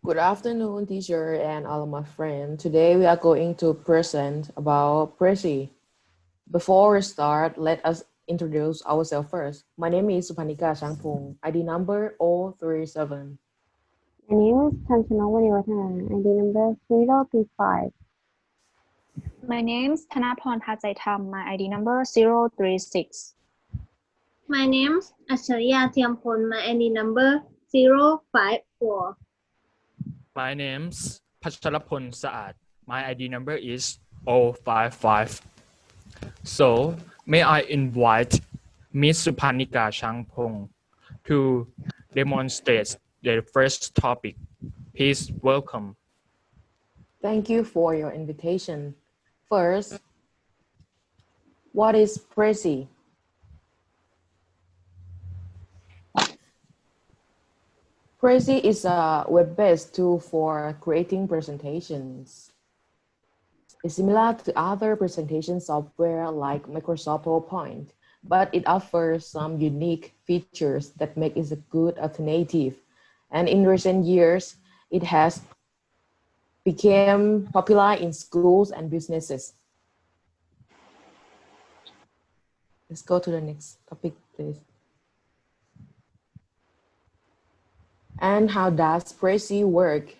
Good afternoon, teacher and all of my friends. Today we are going to present about Prezi. Before we start, let us introduce ourselves first. My name is Supanika Changpong, ID number 037. My name is Kanchanawani Watana, ID number 3035. My name's Thanaporn Thachaitam, my ID number 036. My name's Acharya Thiampon, my ID number 054. My name's Pacharapon Saad. My ID number is 055. So, may I invite Ms. Supanika Changpong to demonstrate the first topic. Please welcome. Thank you for your invitation. First, what is Prezi? Prezi is a web-based tool for creating presentations. It's similar to other presentation software like Microsoft PowerPoint, but it offers some unique features that make it a good alternative. And in recent years, it has become popular in schools and businesses. Let's go to the next topic, please. And how does Prezi work?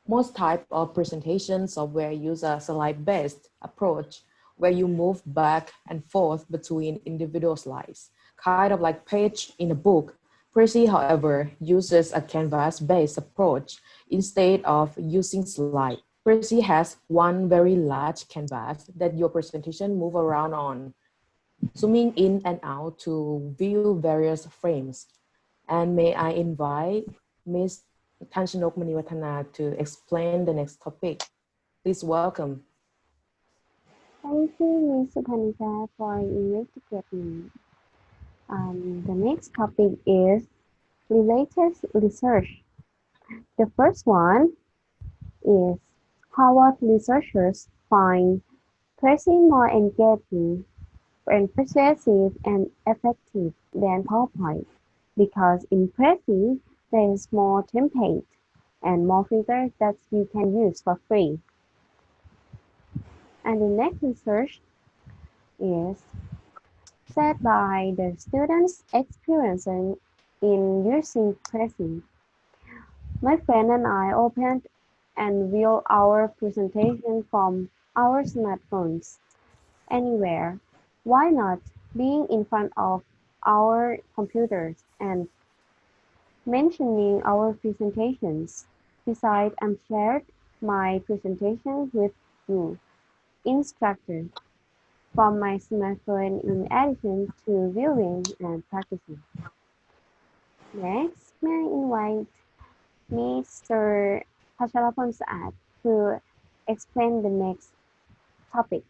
Most type of presentation software use a slide-based approach where you move back and forth between individual slides, kind of like page in a book. Prezi, however, uses a canvas-based approach instead of using slide. Prezi has one very large canvas that your presentation move around on, zooming in and out to view various frames. And may I invite Ms. Tanshanok Maniwatana to explain the next topic. Please welcome. Thank you, Ms. Supanika, for investigating. The next topic is related research. The first one is Harvard researchers find Prezi more engaging and persuasive and effective than PowerPoint because in Prezi there is more template and more features that you can use for free. And the next research is set by the students' experience in using Prezi. My friend and I opened and viewed our presentation from our smartphones anywhere. Why not being in front of our computers and mentioning our presentations? Besides, I shared my presentation with you, instructor, from my smartphone in addition to viewing and practicing. Next, may I invite Mr. Pachalapon Saad to explain the next topic.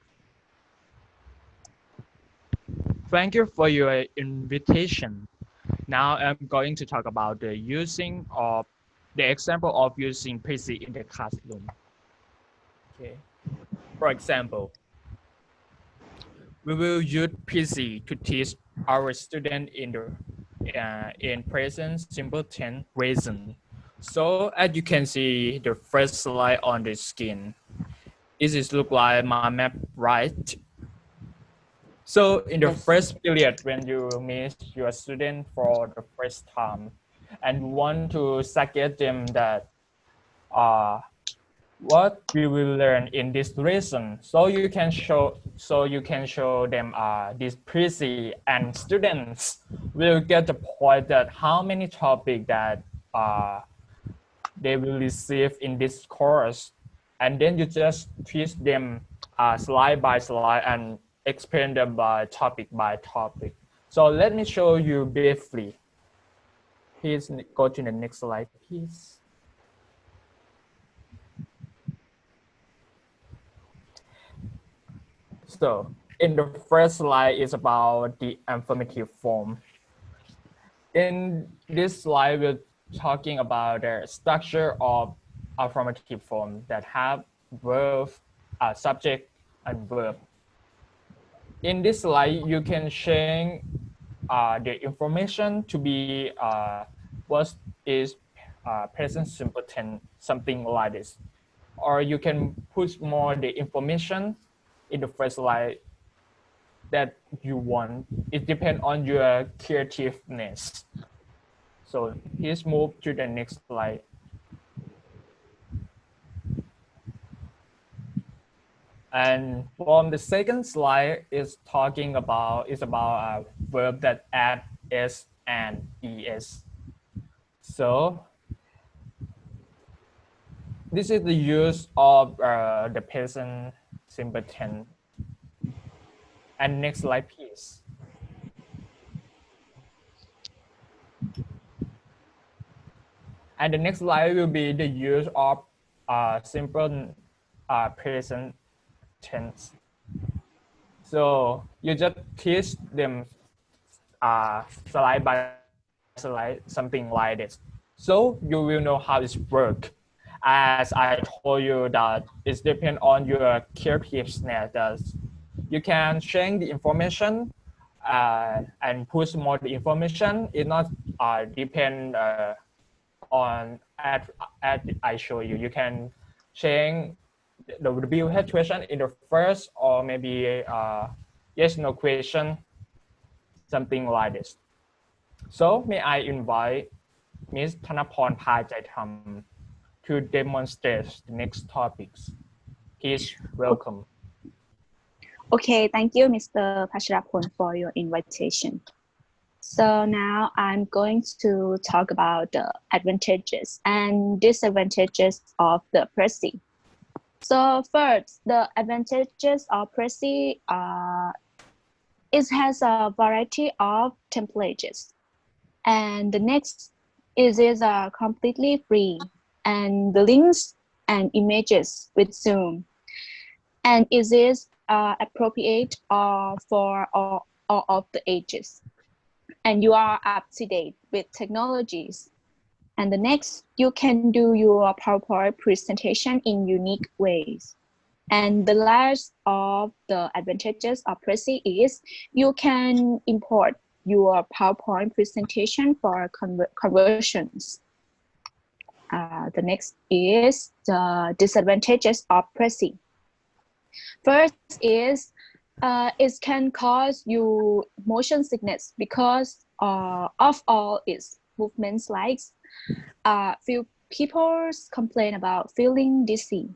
Thank you for your invitation. Now I'm going to talk about the example of using PC in the classroom. Okay. For example, we will use PC to teach our student in present simple tense reason. So as you can see the first slide on the screen, this is look like my map, right? So in the Yes. first period, when you meet your student for the first time, and you want to suggest them that what we will learn in this lesson, so you can show them this Prezi, and students will get the point that how many topics that they will receive in this course, and then you just teach them slide by slide and explain them by topic by topic. So let me show you briefly. Please go to the next slide, please. So in the first slide is about the affirmative form. In this slide, we're talking about the structure of affirmative form that have verb, subject, and verb. In this slide, you can change the information to be what is present simple tense, something like this. Or you can put more the information in the first slide that you want. It depends on your creativeness. So please move to the next slide. And from the second slide is talking about a verb that add s and es. So this is the use of the present simple tense. And next slide, please. And the next slide will be the use of simple present tense. So you just teach them slide by slide, something like this. So you will know how it works. As I told you that it depends on your creativeness. You can share the information and push more the information. It not depend on at I show you. You can change the review head question in the first or maybe yes no question, something like this. So may I invite Ms. Thanaporn Phajaitam to demonstrate the next topics. Please welcome. Okay, thank you, Mr. Pasharapon, for your invitation. So now I'm going to talk about the advantages and disadvantages of the Prezi. So first, the advantages of Prezi it has a variety of templates. And the next is completely free, and the links and images with Zoom. And it is appropriate for all of the ages. And you are up to date with technologies. And the next, you can do your PowerPoint presentation in unique ways. And the last of the advantages of Prezi is you can import your PowerPoint presentation for conversions. The next is the disadvantages of Prezi. First is it can cause you motion sickness because of all its movements. Like few people complain about feeling dizzy.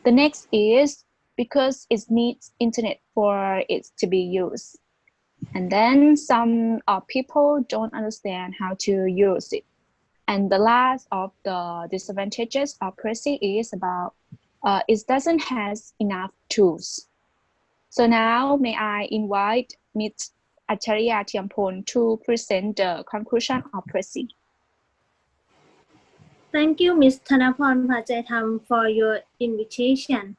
The next is because it needs internet for it to be used. And then some people don't understand how to use it. And the last of the disadvantages of Prezi is about it doesn't have enough tools. So now may I invite Ms. Acharya Tiampon to present the conclusion of Prezi. Thank you, Ms. Thanaporn Phajaitam, for your invitation.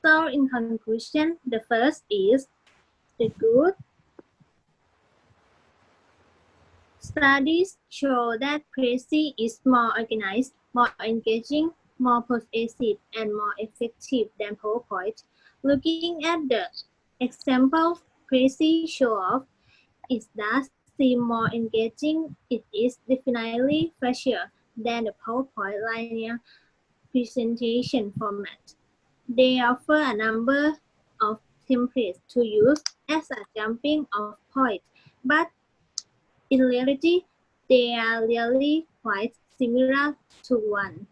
So in conclusion, the first is the good. Studies show that Prezi is more organized, more engaging, more persuasive, and more effective than PowerPoint. Looking at the example Prezi show off, it does seem more engaging. It is definitely flashier than the PowerPoint linear presentation format. They offer a number of templates to use as a jumping off point, but in reality, they are really quite similar to one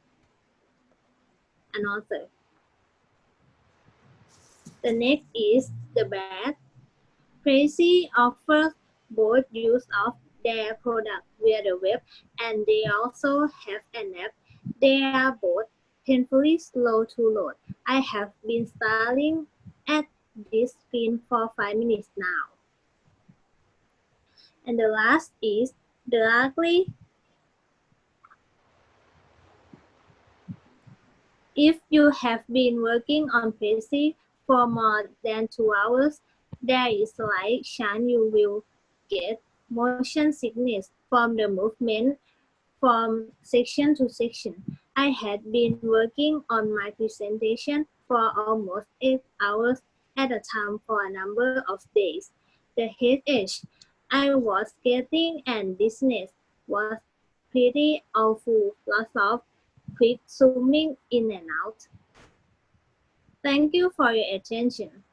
another. The next is the bad. Prezi offers both use of their product via the web, and they also have an app. They are both painfully slow to load. I have been staring at this screen for 5 minutes now. And the last is the ugly. If you have been working on Prezi for more than 2 hours, there is a slight chance you will get motion sickness from the movement from section to section. I had been working on my presentation for almost 8 hours at a time for a number of days. The headache I was getting and dizziness was pretty awful. Lots of quick zooming in and out. Thank you for your attention.